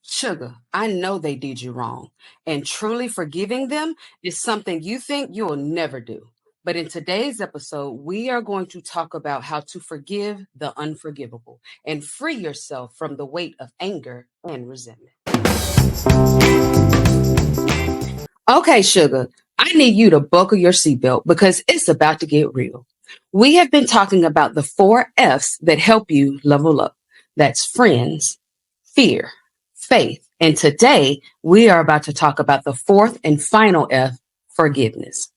Sugar, I know they did you wrong, and truly forgiving them is something you think you will never do. But in today's episode, we are going to talk about how to forgive the unforgivable and free yourself from the weight of anger and resentment. Okay, Sugar, I need you to buckle your seatbelt because it's about to get real. We have been talking about the four F's that help you level up. That's friends, fear, faith. And today we are about to talk about the fourth and final F, forgiveness.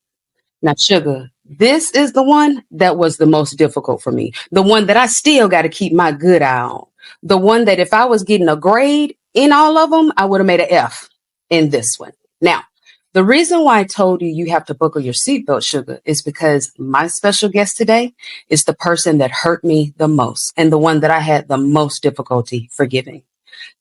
Now, Sugar, this is the one that was the most difficult for me. The one that I still got to keep my good eye on. The one that if I was getting a grade in all of them, I would have made an F in this one. Now, the reason why I told you you have to buckle your seatbelt, Sugar, is because my special guest today is the person that hurt me the most and the one that I had the most difficulty forgiving.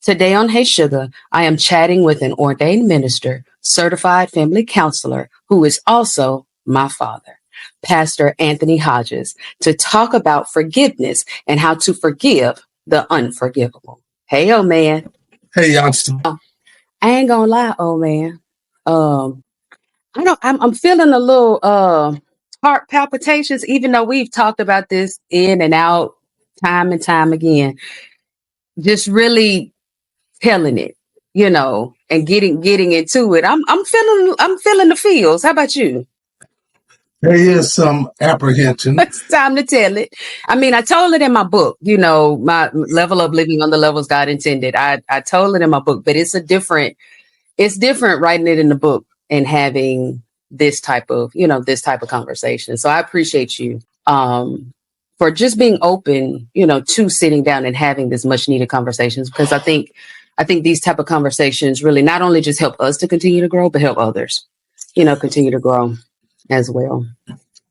Today on Hey Sugar, I am chatting with an ordained minister, certified family counselor, who is also my father, Pastor Anthony Hodges, to talk about forgiveness and how to forgive the unforgivable. Hey, old man. Hey, youngster. I ain't gonna lie, old man. Um, I'm feeling a little heart palpitations, even though we've talked about this in and out time and time again. Just really telling it, and getting into it. I'm feeling the feels. How about you? There is some apprehension. It's time to tell it. I mean, I told it in my book, my level of living on the levels God intended. I told it in my book, but it's different writing it in the book and having this type of conversation. So I appreciate you for just being open, to sitting down and having this much needed conversations, because I think these type of conversations really not only just help us to continue to grow, but help others, continue to grow as well.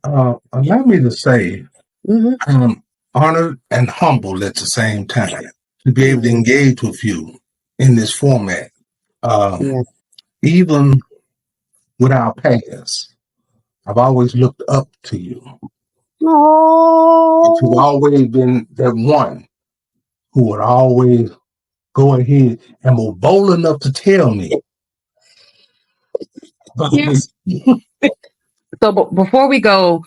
Allow me to say, Hmm. I'm honored and humbled at the same time to be able to engage with you in this format. Yeah. Even with our past, I've always looked up to you. And you've Oh, always been that one who would always go ahead and was bold enough to tell me. yes. So before we go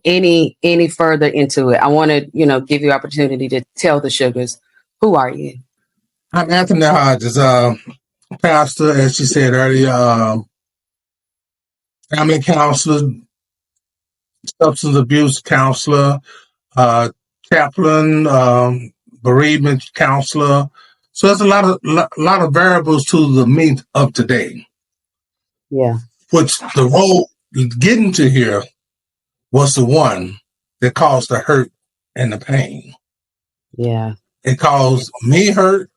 any further into it, I want to give you opportunity to tell the sugars, who are you? I'm Anthony Hodges, pastor, as she said earlier, family counselor, substance abuse counselor, uh, chaplain, bereavement counselor. So there's a lot of variables to the meat of today. Yeah. Which the role getting to here was the one that caused the hurt and the pain. Yeah. It caused me hurt,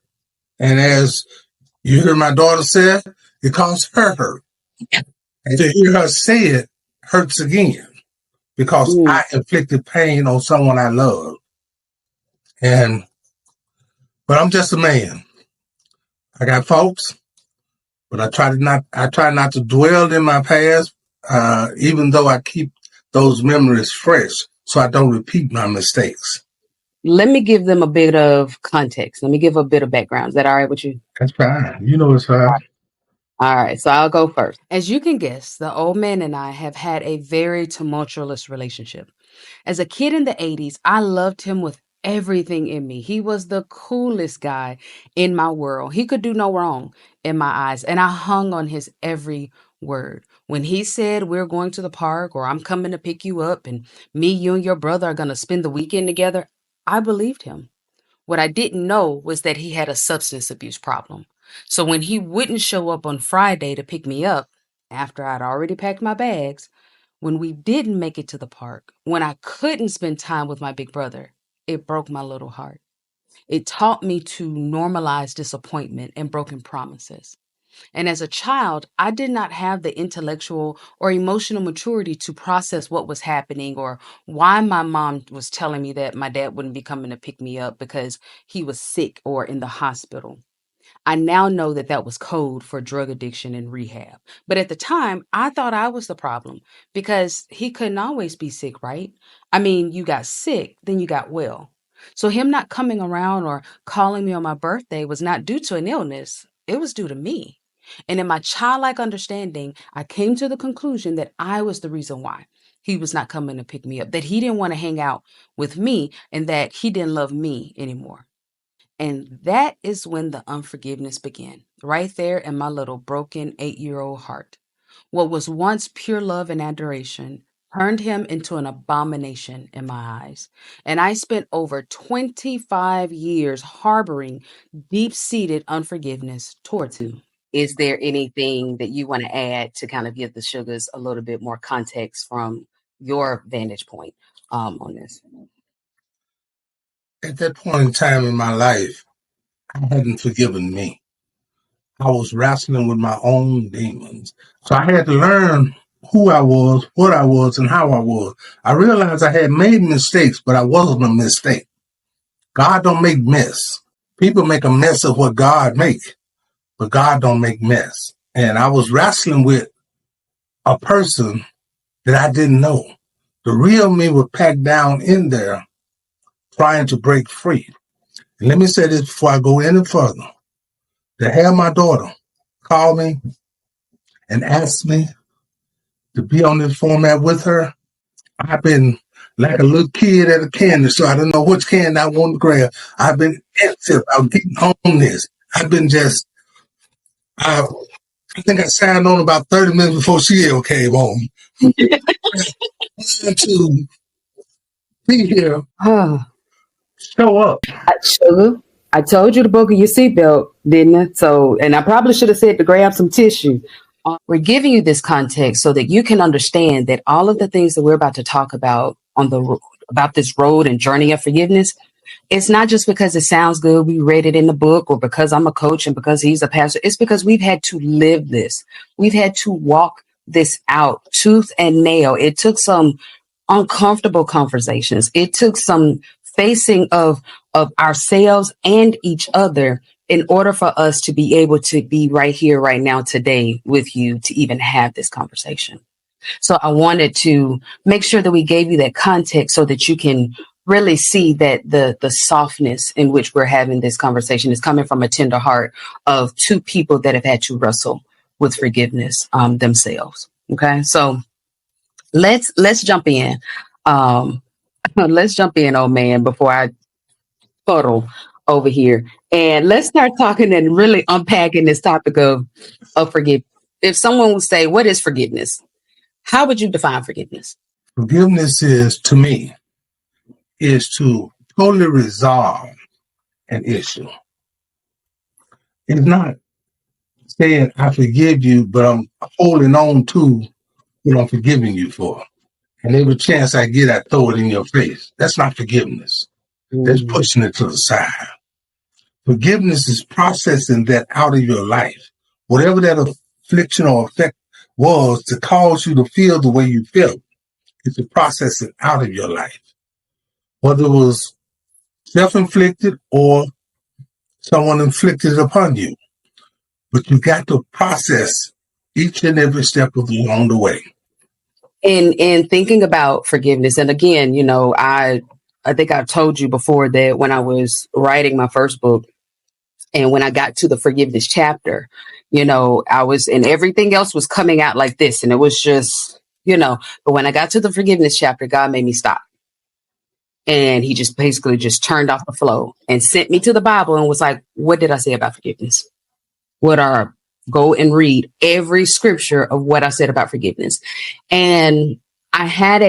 and as you hear my daughter say, it caused her hurt. And to hear her say it hurts again because I inflicted pain on someone I love. But I'm just a man. I got faults, but I try not to dwell in my past, even though I keep those memories fresh so I don't repeat my mistakes. Let me give them a bit of context. Let me give a bit of background. Is that all right with you? That's fine. You know it's fine. All right, so I'll go first. As you can guess, the old man and I have had a very tumultuous relationship. As a kid in the 80s, I loved him with everything in me. He was the coolest guy in my world. He could do no wrong in my eyes, and I hung on his every word. When he said, "We're going to the park," or "I'm coming to pick you up, and me, you, and your brother are going to spend the weekend together," I believed him. What I didn't know was that he had a substance abuse problem. So when he wouldn't show up on Friday to pick me up, after I'd already packed my bags, when we didn't make it to the park, when I couldn't spend time with my big brother, it broke my little heart. It taught me to normalize disappointment and broken promises. And as a child, I did not have the intellectual or emotional maturity to process what was happening or why my mom was telling me that my dad wouldn't be coming to pick me up because he was sick or in the hospital. I now know that that was code for drug addiction and rehab. But at the time, I thought I was the problem because he couldn't always be sick, right? I mean, you got sick, then you got well. So him not coming around or calling me on my birthday was not due to an illness. It was due to me. And in my childlike understanding, I came to the conclusion that I was the reason why he was not coming to pick me up, that he didn't want to hang out with me, and that he didn't love me anymore. And that is when the unforgiveness began, right there in my little broken 8-year-old heart. What was once pure love and adoration turned him into an abomination in my eyes. And I spent over 25 years harboring deep seated unforgiveness towards him. Is there anything that you want to add to kind of give the sugars a little bit more context from your vantage point on this? At that point in time in my life, I hadn't forgiven me. I was wrestling with my own demons. So I had to learn who I was, what I was, and how I was. I realized I had made mistakes, but I wasn't a mistake. God don't make mess. People make a mess of what God make, but God don't make mess. And I was wrestling with a person that I didn't know. The real me was packed down in there trying to break free. And let me say this before I go any further. To have my daughter call me and ask me to be on this format with her, I've been like a little kid at a candy store. I don't know which candy I want to grab. I've been active. I'm getting on this. I've been just, I think I signed on about 30 minutes before she ever came home. To be here, show up. Sugar, I told you to buckle your seatbelt, didn't I? So, and I probably should have said to grab some tissue. We're giving you this context so that you can understand that all of the things that we're about to talk about about this road and journey of forgiveness, it's not just because it sounds good, we read it in the book, or because I'm a coach and because he's a pastor. It's because we've had to live this. We've had to walk this out tooth and nail. It took some uncomfortable conversations. It took some facing of ourselves and each other in order for us to be able to be right here, right now, today with you to even have this conversation. So I wanted to make sure that we gave you that context so that you can really see that the softness in which we're having this conversation is coming from a tender heart of two people that have had to wrestle with forgiveness themselves. Okay, so let's jump in. Let's jump in, old man, before I puddle over here, and let's start talking and really unpacking this topic of forgiveness. If someone would say, "What is forgiveness?" How would you define forgiveness? Forgiveness is, to me, is to totally resolve an issue. It's not saying I forgive you, but I'm holding on to what I'm forgiving you for. And every chance I get, I throw it in your face. That's not forgiveness. That's pushing it to the side. Forgiveness is processing that out of your life. Whatever that affliction or effect was to cause you to feel the way you felt, it's to process it out of your life. Whether it was self-inflicted or someone inflicted it upon you. But you got to process each and every step along the way. In thinking about forgiveness, and again, I think I've told you before that when I was writing my first book and when I got to the forgiveness chapter, I was, and everything else was coming out like this. And it was just, but when I got to the forgiveness chapter, God made me stop. And he just basically just turned off the flow and sent me to the Bible and was like, what did I say about forgiveness? Go and read every scripture of what I said about forgiveness. And I had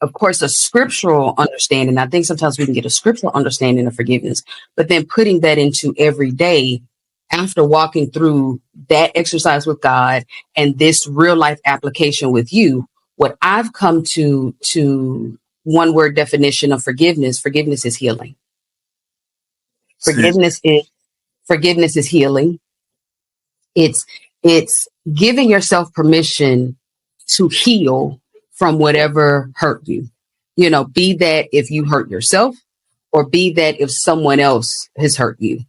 of course, a scriptural understanding. I think sometimes we can get a scriptural understanding of forgiveness, but then putting that into every day after walking through that exercise with God and this real life application with you, what I've come to one word definition of forgiveness is healing. Forgiveness is healing. It's giving yourself permission to heal from whatever hurt you. Be that if you hurt yourself, or be that if someone else has hurt you,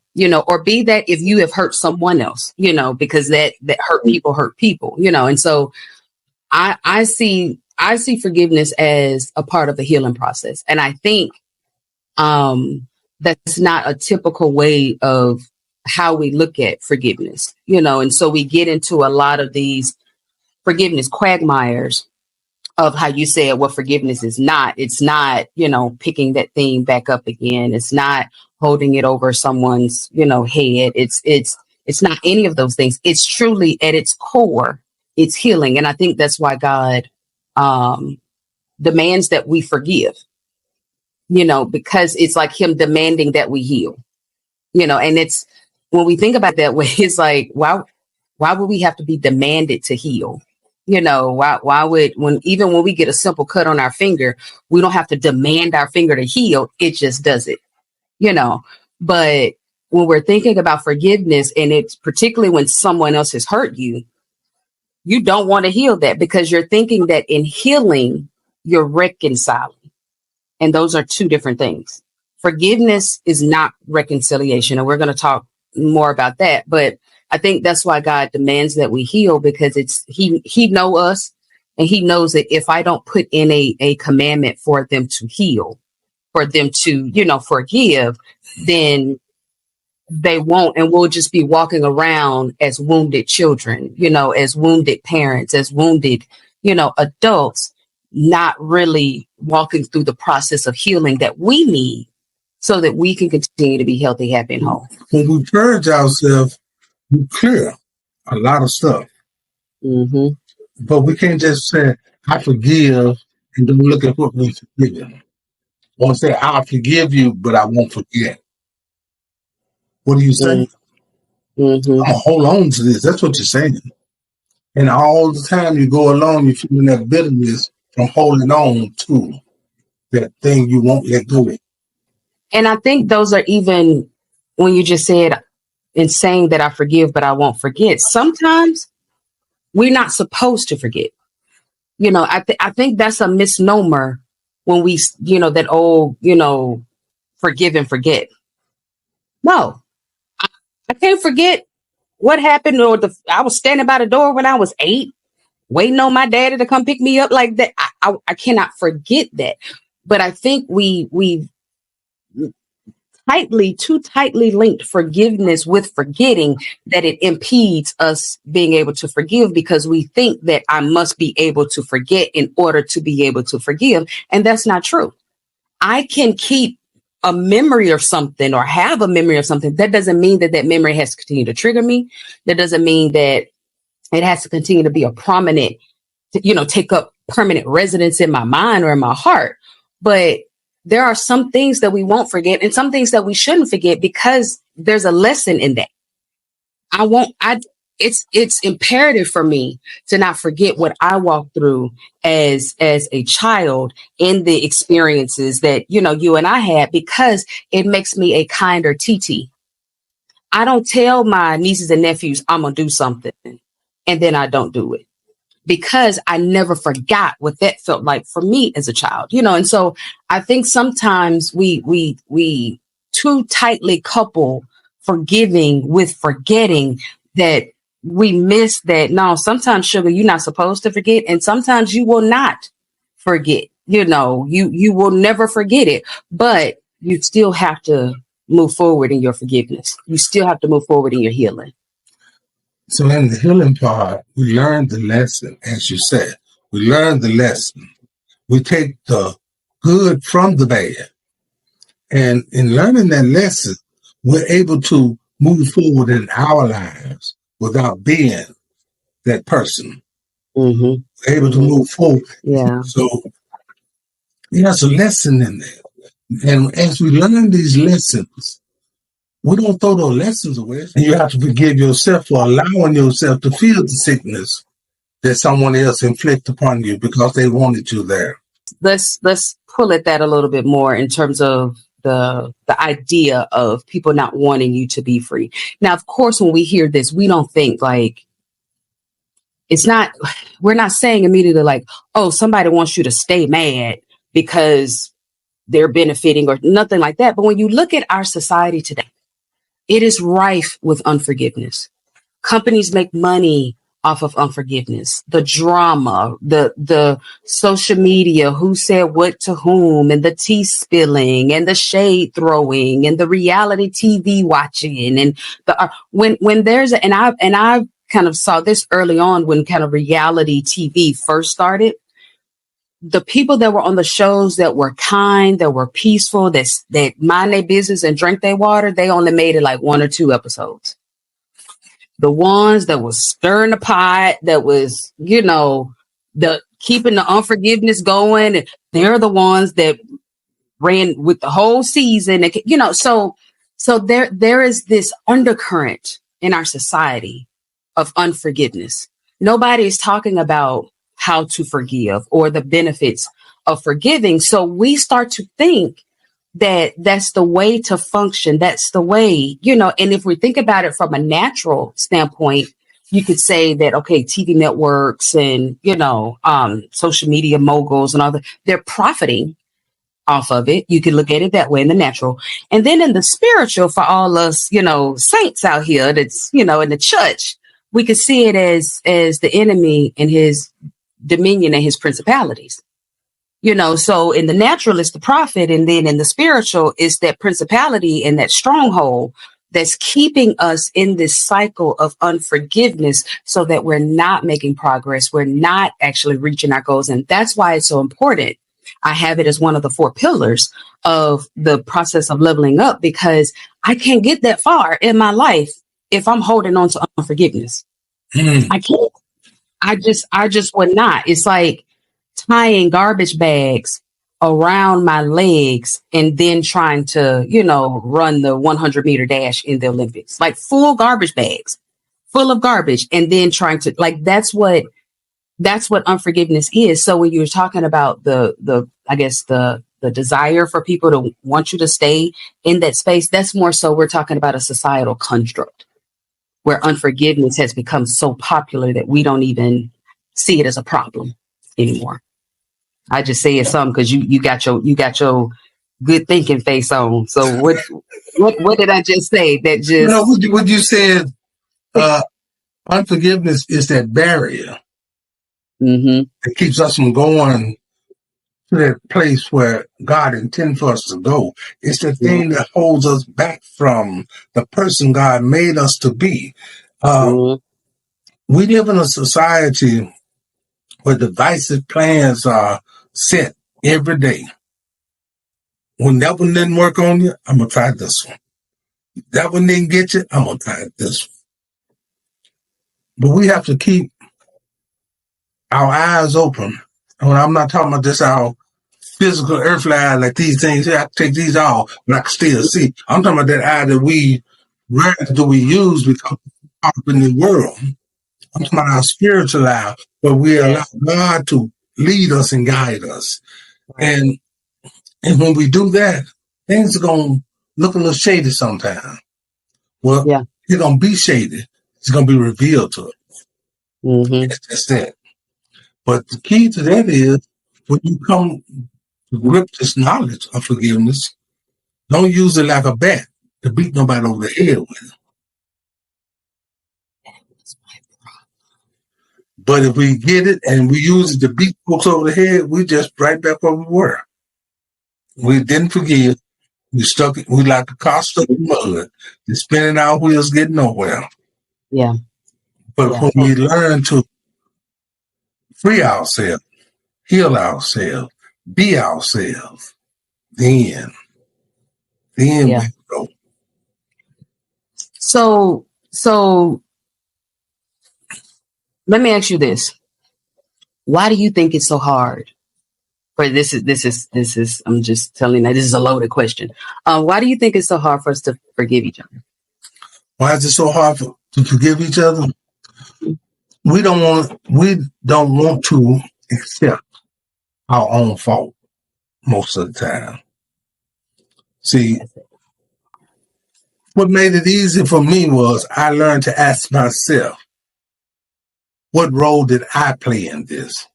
or be that if you have hurt someone else, because that hurt people, and so I see forgiveness as a part of the healing process. And I think That's not a typical way of how we look at forgiveness, and so we get into a lot of these forgiveness quagmires of how you said what forgiveness is not. It's not, picking that thing back up again. It's not holding it over someone's, head. It's not any of those things. It's truly at its core, it's healing. And I think that's why God demands that we forgive, because it's like him demanding that we heal, and it's when we think about that way, it's like, why would we have to be demanded to heal? Why would, even when we get a simple cut on our finger, we don't have to demand our finger to heal. It just does it, but when we're thinking about forgiveness, and it's particularly when someone else has hurt you, you don't want to heal that because you're thinking that in healing, you're reconciling. And those are two different things. Forgiveness is not reconciliation. And we're going to talk more about that. But I think that's why God demands that we heal, because he know us, and he knows that if I don't put in a commandment for them to heal, for them to, forgive, then they won't. And we'll just be walking around as wounded children, as wounded parents, as wounded, adults, not really walking through the process of healing that we need so that we can continue to be healthy, happy, and whole. When we purge ourselves, we clear a lot of stuff. Mm-hmm. But we can't just say, I forgive, and then look at what we forgive. Or say, I forgive you, but I won't forget. What do you say? Mm-hmm. I'm gonna hold on to this. That's what you're saying. And all the time you go along, you're feeling that bitterness from holding on to that thing you won't let go of. And I think those are, even when you just said, in saying that I forgive, but I won't forget, sometimes we're not supposed to forget. I think that's a misnomer when we, that old, forgive and forget. No, I can't forget what happened, or I was standing by the door when I was 8, waiting on my daddy to come pick me up like that. I cannot forget that. But I think we've too tightly linked forgiveness with forgetting, that it impedes us being able to forgive, because we think that I must be able to forget in order to be able to forgive. And that's not true. I can keep a memory or something, or have a memory of something. That doesn't mean that that memory has to continue to trigger me. That doesn't mean that it has to continue to be a prominent, take up permanent residence in my mind or in my heart. But there are some things that we won't forget, and some things that we shouldn't forget, because there's a lesson in that. It's imperative for me to not forget what I walked through as a child, in the experiences that, you and I had, because it makes me a kinder TT. I don't tell my nieces and nephews I'm going to do something and then I don't do it, because I never forgot what that felt like for me as a child, and so I think sometimes we too tightly couple forgiving with forgetting, that we miss that. No, sometimes, sugar, you're not supposed to forget, and sometimes you will not forget. You will never forget it, but you still have to move forward in your forgiveness. You still have to move forward in your healing. So in the healing part, we learn the lesson, as you said. We learn the lesson. We take the good from the bad. And in learning that lesson, we're able to move forward in our lives without being that person. Mm-hmm. We're able to move forward. Yeah. So there's a lesson in there. And as we learn these lessons, we don't throw those lessons away. And you have to forgive yourself for allowing yourself to feel the sickness that someone else inflicted upon you because they wanted you there. Let's pull at that a little bit more in terms of the idea of people not wanting you to be free. Now, of course, when we hear this, we don't think like, we're not saying immediately like, oh, somebody wants you to stay mad because they're benefiting or nothing like that. But when you look at our society today, it is rife with unforgiveness. Companies make money off of unforgiveness. The drama, the social media, who said what to whom, and the tea spilling, and the shade throwing, and the reality TV watching, and the when there's I kind of saw this early on when kind of reality TV first started. The people that were on the shows that were kind, that were peaceful, that mind their business and drink their water, they only made it like 1 or 2 episodes. The ones that was stirring the pot, that was, the keeping the unforgiveness going, they're the ones that ran with the whole season. So there is this undercurrent in our society of unforgiveness. Nobody is talking about how to forgive or the benefits of forgiving. So we start to think that that's the way to function. That's the way, and if we think about it from a natural standpoint, you could say that, okay, TV networks and, social media moguls and all that, they're profiting off of it. You could look at it that way in the natural. And then in the spiritual, for all us, saints out here that's, in the church, we could see it as the enemy and his dominion and his principalities. So in the natural, it's the prophet. And then in the spiritual, it's that principality and that stronghold that's keeping us in this cycle of unforgiveness so that we're not making progress. We're not actually reaching our goals. And that's why it's so important. I have it as one of the 4 pillars of the process of leveling up, because I can't get that far in my life if I'm holding on to unforgiveness. I can't. I just would not. It's like tying garbage bags around my legs and then trying to, run the 100-meter dash in the Olympics, like full garbage bags full of garbage. And then trying to, like, that's what unforgiveness is. So when you're talking about the desire for people to want you to stay in that space, that's more so we're talking about a societal construct where unforgiveness has become so popular that we don't even see it as a problem anymore. I just say it's something because you got your good thinking face on. So what did I just say? That just what you said. Unforgiveness is that barrier that keeps us from going to that place where God intended for us to go. It's the thing that holds us back from the person God made us to be. We live in a society where divisive plans are set every day. When that one didn't work on you, I'm going to try this one. That one didn't get you, I'm going to try this one. But we have to keep our eyes open. And when I'm not talking about just our physical earthly eye, like these things here, I can take these off, but I can still see. I'm talking about that eye that we rarely do we use because we're up in the world. I'm talking about our spiritual eye, where we allow God to lead us and guide us. And when we do that, things are going to look a little shady sometimes. Well, it's going to be shady. It's going to be revealed to us. It's just that. But the key to that is when you come to grip this knowledge of forgiveness, don't use it like a bat to beat nobody over the head with it. But if we get it and we use it to beat folks over the head, we just right back where we were. We didn't forgive. We stuck it. We like a car stuck in mud. It's spinning our wheels, getting nowhere. Yeah. But when we learn to free ourselves, heal ourselves, be ourselves, then we go. So let me ask you this. Why do you think it's so hard? For this is I'm just telling you, this is a loaded question. Why do you think it's so hard for us to forgive each other? Why is it so hard to forgive each other? We don't want to accept our own fault most of the time. See, what made it easy for me was I learned to ask myself, what role did I play in this?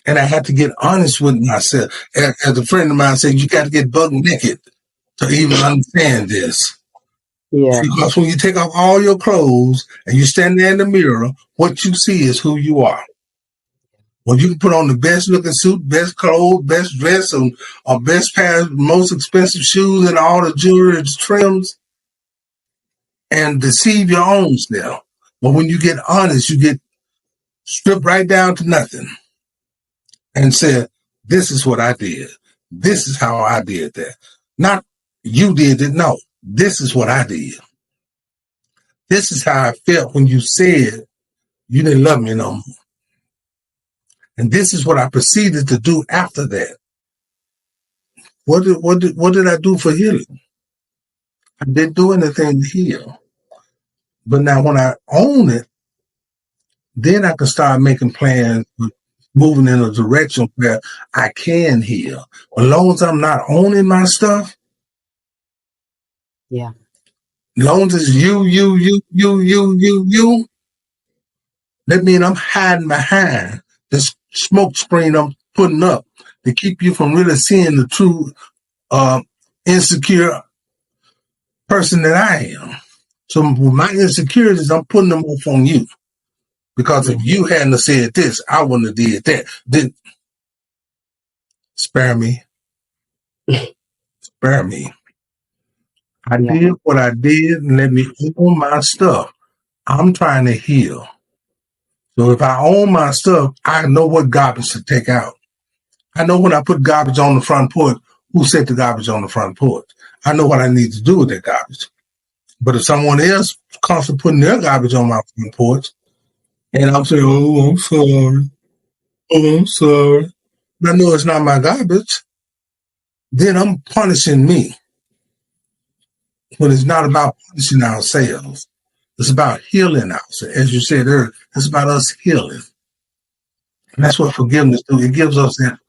And I had to get honest with myself. As a friend of mine said, you got to get buck naked to even understand this. Yeah. Because when you take off all your clothes and you stand there in the mirror, what you see is who you are. Well, you can put on the best looking suit, best clothes, best dress, or best pair of most expensive shoes and all the jewelry and trims and deceive your own self. But when you get honest, you get stripped right down to nothing and said, this is what I did. This is how I did that. Not you did it. No, this is what I did. This is how I felt when you said you didn't love me no more. And this is what I proceeded to do after that. What did I do for healing? I didn't do anything to heal. But now when I own it, then I can start making plans, moving in a direction where I can heal. As long as I'm not owning my stuff, Yeah. as long as you, that means I'm hiding behind this smoke screen I'm putting up to keep you from really seeing the true insecure person that I am. So with my insecurities, I'm putting them off on you. Because if you hadn't said this, I wouldn't have did that. Then spare me. Spare me. I did what I did and let me own my stuff. I'm trying to heal. So if I own my stuff, I know what garbage to take out. I know when I put garbage on the front porch, who set the garbage on the front porch. I know what I need to do with that garbage. But if someone else comes to putting their garbage on my front porch, and I'm saying, oh, I'm sorry. Oh, I'm sorry. But I know it's not my garbage. Then I'm punishing me. When it's not about punishing ourselves. It's about healing ourselves. As you said earlier, it's about us healing. And that's what forgiveness do. It gives us that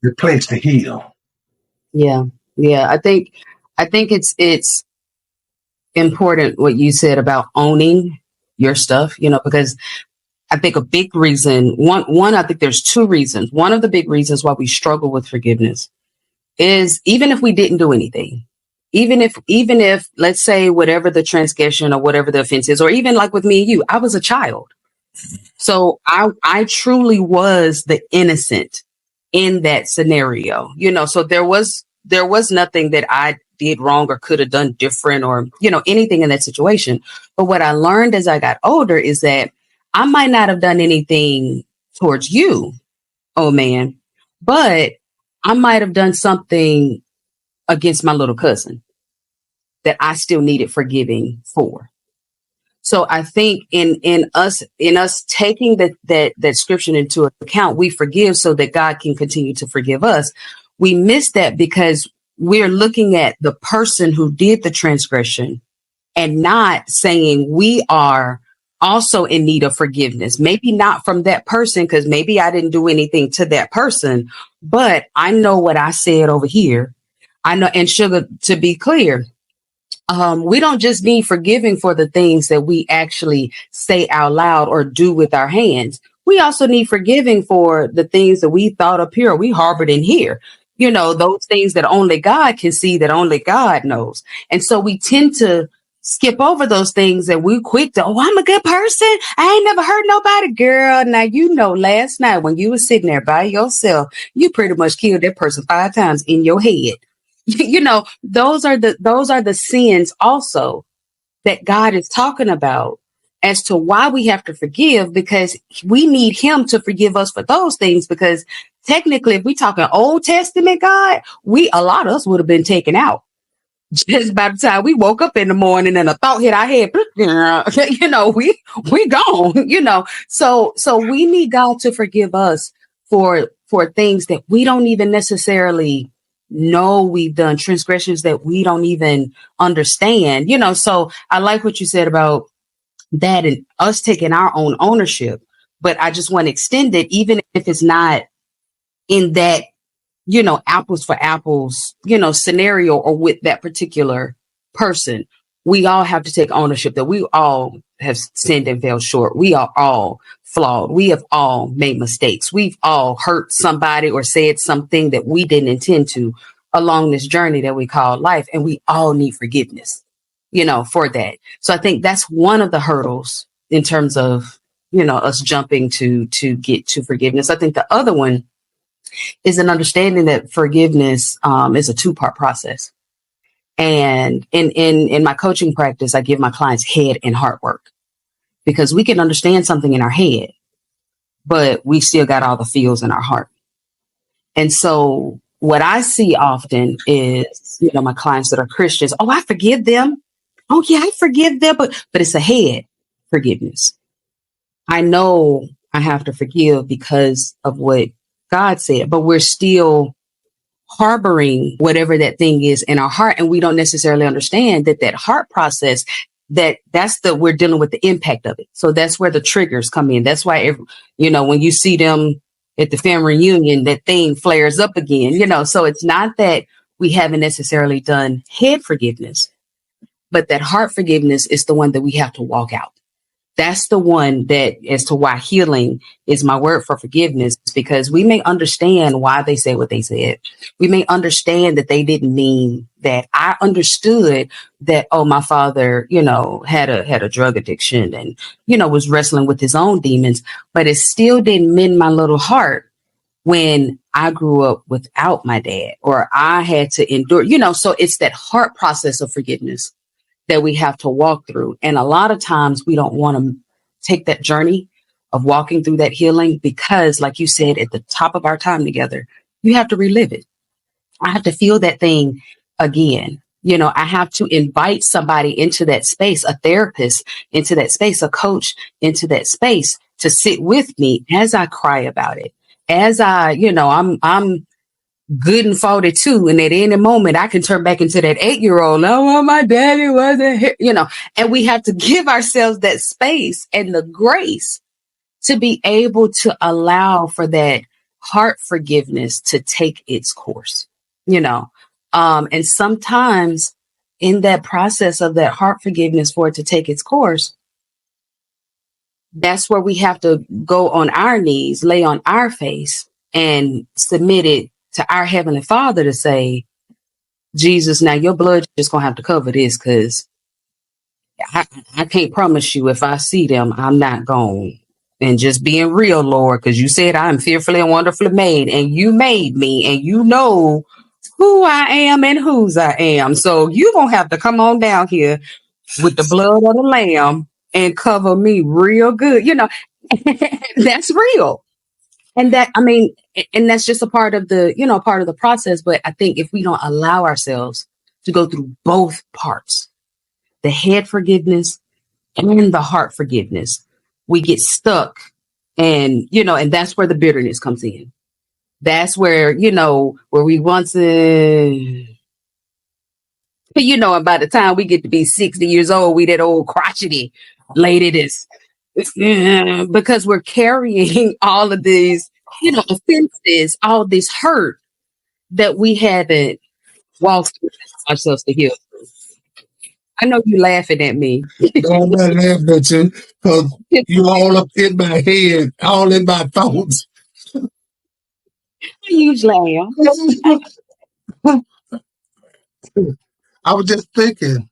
the place to heal. Yeah. Yeah. I think it's important what you said about owning your stuff, because I think a big reason, I think there's two reasons. One of the big reasons why we struggle with forgiveness is even if we didn't do anything, even if let's say whatever the transgression or whatever the offense is, or even like with me and you, I was a child. So I truly was the innocent in that scenario, so there was nothing that I did wrong or could have done different or, anything in that situation. But what I learned as I got older is that I might not have done anything towards you, oh man, but I might have done something against my little cousin that I still needed forgiving for. So I think in us taking that scripture into account, we forgive so that God can continue to forgive us. We miss that because we're looking at the person who did the transgression and not saying we are also in need of forgiveness. Maybe not from that person, because maybe I didn't do anything to that person, but I know what I said over here. I know, and sugar, to be clear, we don't just need forgiving for the things that we actually say out loud or do with our hands. We also need forgiving for the things that we thought up here, or we harbored in here. Those things that only God can see, that only God knows. And so we tend to skip over those things and we quick to, oh, I'm a good person. I ain't never hurt nobody, girl. Now, last night when you were sitting there by yourself, you pretty much killed that person 5 times in your head. Those are the sins also that God is talking about as to why we have to forgive, because we need him to forgive us for those things. Because technically, if we talking Old Testament God, a lot of us would have been taken out just by the time we woke up in the morning and a thought hit our head. We gone. So we need God to forgive us for things that we don't even necessarily know we've done, transgressions that we don't even understand. So I like what you said about that and us taking our own ownership. But I just want to extend it, even if it's not in that apples for apples, scenario or with that particular person. We all have to take ownership that we all have sinned and fell short. We are all flawed. We have all made mistakes. We've all hurt somebody or said something that we didn't intend to along this journey that we call life. And we all need forgiveness. for that. So I think that's one of the hurdles in terms of, us jumping to get to forgiveness. I think the other one is an understanding that forgiveness is a two-part process. And in my coaching practice, I give my clients head and heart work, because we can understand something in our head, but we still got all the feels in our heart. And so what I see often is, my clients that are Christians, oh, I forgive them. Oh yeah, I forgive them, but it's a head forgiveness. I know I have to forgive because of what God said, but we're still harboring whatever that thing is in our heart, and we don't necessarily understand that heart process, we're dealing with the impact of it. So that's where the triggers come in. That's why when you see them at the family reunion, that thing flares up again. So it's not that we haven't necessarily done head forgiveness, but that heart forgiveness is the one that we have to walk out. That's the one that, as to why healing is my word for forgiveness, because we may understand why they said what they said. We may understand that they didn't mean that. I understood that, oh, my father, had a drug addiction and, was wrestling with his own demons, but it still didn't mend my little heart when I grew up without my dad, or I had to endure, so it's that heart process of forgiveness that we have to walk through. And a lot of times we don't want to take that journey of walking through that healing, because, like you said, at the top of our time together, you have to relive it. I have to feel that thing again. I have to invite somebody into that space, a therapist into that space, a coach into that space, to sit with me as I cry about it. As I'm good and 42, and at any moment I can turn back into that 8-year-old. Oh, my daddy wasn't here, and we have to give ourselves that space and the grace to be able to allow for that heart forgiveness to take its course, and sometimes in that process of that heart forgiveness, for it to take its course, that's where we have to go on our knees, lay on our face, and submit it to our Heavenly Father to say, Jesus, now your blood just gonna have to cover this, because I can't promise you if I see them, I'm not going. And just being real, Lord, because you said I'm fearfully and wonderfully made, and you made me, and you know who I am and whose I am. So you gonna have to come on down here with the blood of the lamb and cover me real good. That's real. And that's just a part of the process. But I think if we don't allow ourselves to go through both parts, the head forgiveness and the heart forgiveness, we get stuck. And that's where the bitterness comes in. That's where, where we once, and by the time we get to be 60 years old, we that old crotchety lady that's, because we're carrying all of these, offenses, all this hurt that we haven't walked through ourselves to heal. I know you laughing at me. No, I'm not laughing at you, because you all up in my head, all in my thoughts. Usually am. I was just thinking,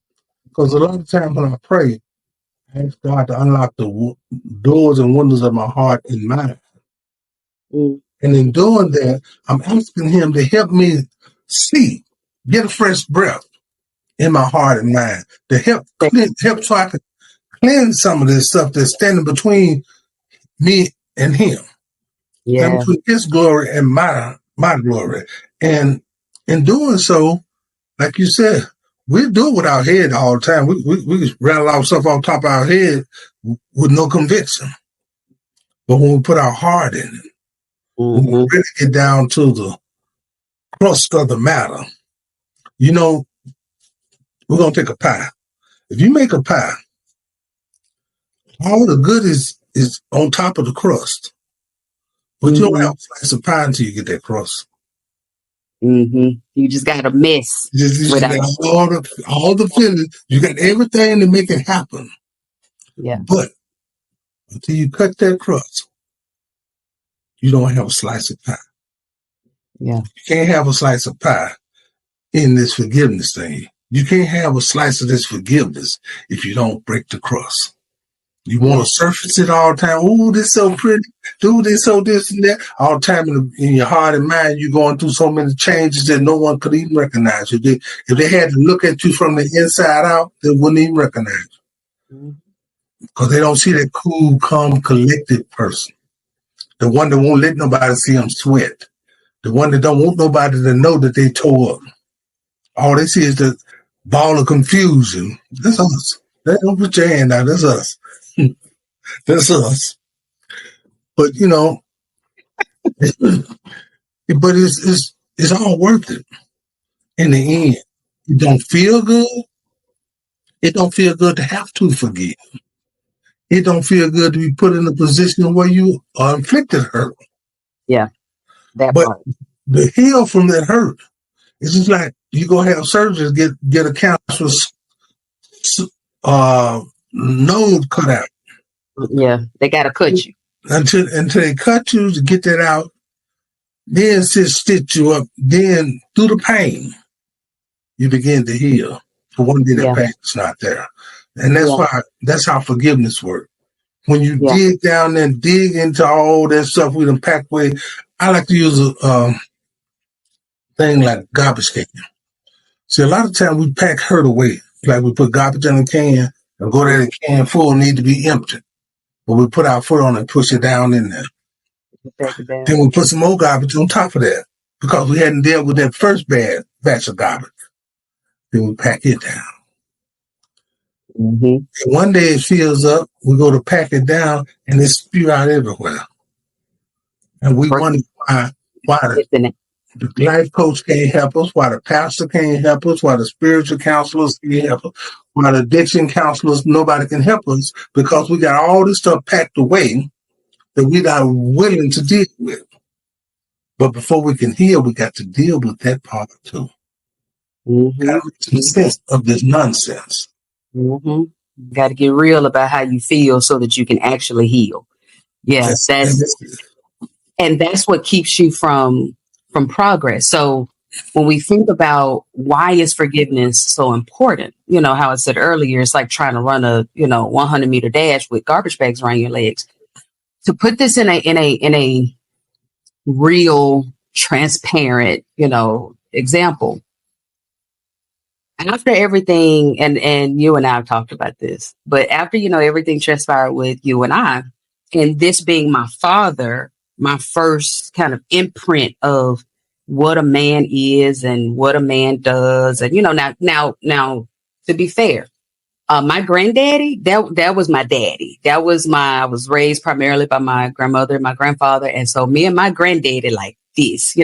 because a lot of times when I pray, I ask God to unlock the doors and windows of my heart and mind. And in doing that, I'm asking Him to help me see, get a fresh breath in my heart and mind, to help so I can cleanse some of this stuff that's standing between me and Him. Yeah. And between His glory and my glory. And in doing so, like you said, we do it with our head all the time. We rattle off stuff on top of our head with no conviction. But when we put our heart in it, when we really get down to the crust of the matter, we're going to take a pie. If you make a pie, all the good is on top of the crust. But you don't have a slice of pie until you get that crust. You just got to mess. You got all the feelings. You got everything to make it happen. Yeah. But until you cut that crust, you don't have a slice of pie. Yeah. You can't have a slice of pie in this forgiveness thing. You can't have a slice of this forgiveness if you don't break the crust. You want to surface it all the time. Ooh, this so pretty. Do this, so this and that. All the time in your heart and mind, you're going through so many changes that no one could even recognize you. If they had to look at you from the inside out, they wouldn't even recognize you. Because they don't see that cool, calm, collected person. The one that won't let nobody see them sweat. The one that don't want nobody to know that they tore up. All they see is the ball of confusion. That's us. They don't put your hand out. That's us. That's us. But but it's all worth it in the end. It don't feel good. It don't feel good to have to forgive. It don't feel good to be put in a position where you are inflicted hurt. Yeah, that but part. The heal from that hurt, it's just like you go have surgery, get a cancerous nose cut out. Yeah, they got to cut you. Until they cut you to get that out, then stitch you up. Then through the pain, you begin to heal. For one day, that pain is not there, and that's how forgiveness works. When you dig down and dig into all that stuff we done packed away, I like to use a thing like garbage can. See, a lot of times we pack hurt away. Like we put garbage in a can and go there, the can full need to be empty. But we put our foot on it and push it down in there. Then we put some more garbage on top of that because we hadn't dealt with that first bad batch of garbage. Then we pack it down. And one day it fills up, we go to pack it down, and it spew out everywhere. And we wonder why the life coach can't help us, why the pastor can't help us, why the spiritual counselors can't help us, why the addiction counselors, nobody can help us, because we got all this stuff packed away that we're not willing to deal with. But before we can heal, we got to deal with that part too. Got to make some sense of this nonsense. Got to get real about how you feel so that you can actually heal. Yes, and that's what keeps you from progress. So when we think about why is forgiveness so important, how I said earlier, it's like trying to run a 100-meter dash with garbage bags around your legs. To put this in a real, transparent, example. After everything, and you and I have talked about this, but after, everything transpired with you and I, and this being my father, my first kind of imprint of what a man is and what a man does. And, now, to be fair, my granddaddy, that was my daddy. I was raised primarily by my grandmother and my grandfather. And so me and my granddaddy like this,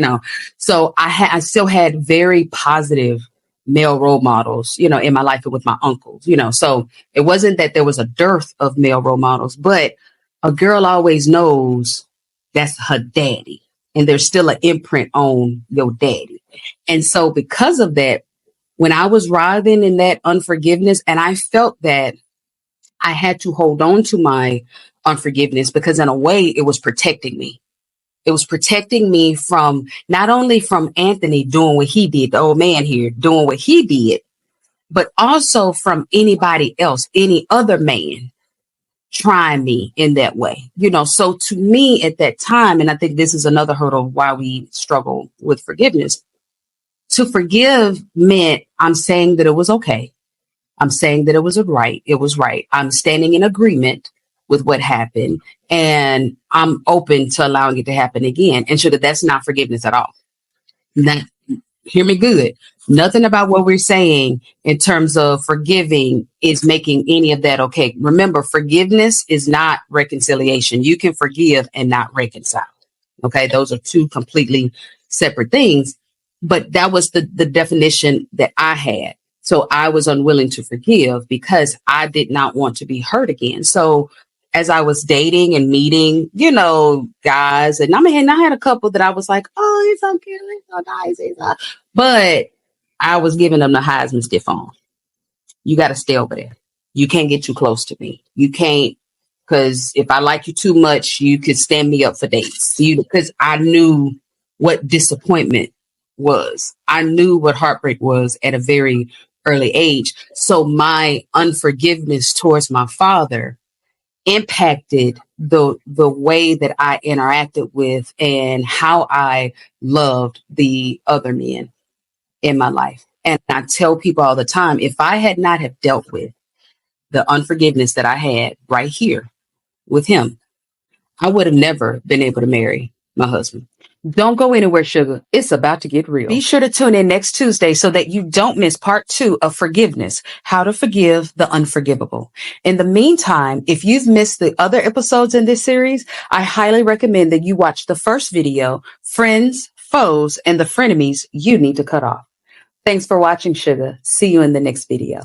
so I still had very positive male role models, in my life and with my uncles, so it wasn't that there was a dearth of male role models, but a girl always knows that's her daddy. And there's still an imprint on your daddy. And so because of that, when I was writhing in that unforgiveness, and I felt that I had to hold on to my unforgiveness because in a way it was protecting me. It was protecting me from not only from Anthony doing what he did, the old man here doing what he did, but also from anybody else, any other man trying me in that way. So to me at that time, and I think this is another hurdle why we struggle with forgiveness. To forgive meant I'm saying that it was okay. I'm saying that it was right. It was right. I'm standing in agreement with what happened, and I'm open to allowing it to happen again. And sure, that's not forgiveness at all. Now, hear me good. Nothing about what we're saying in terms of forgiving is making any of that okay. Remember, forgiveness is not reconciliation. You can forgive and not reconcile. Okay, those are two completely separate things. But that was the definition that I had. So I was unwilling to forgive because I did not want to be hurt again. So as I was dating and meeting, guys, and I had a couple that I was like, oh, he's so cute, he's so nice, but I was giving them the Heisman stiff on. You got to stay over there. You can't get too close to me. You can't, because if I like you too much, you could stand me up for dates. Because I knew what disappointment was. I knew what heartbreak was at a very early age. So my unforgiveness towards my father impacted the way that I interacted with and how I loved the other men in my life. And I tell people all the time, if I had not have dealt with the unforgiveness that I had right here with him, I would have never been able to marry my husband. Don't go anywhere, sugar. It's about to get real. Be sure to tune in next Tuesday so that you don't miss part 2 of Forgiveness, How to Forgive the Unforgivable. In the meantime, if you've missed the other episodes in this series, I highly recommend that you watch the first video, Friends, Foes, and the Frenemies You Need to Cut Off. Thanks for watching, sugar. See you in the next video.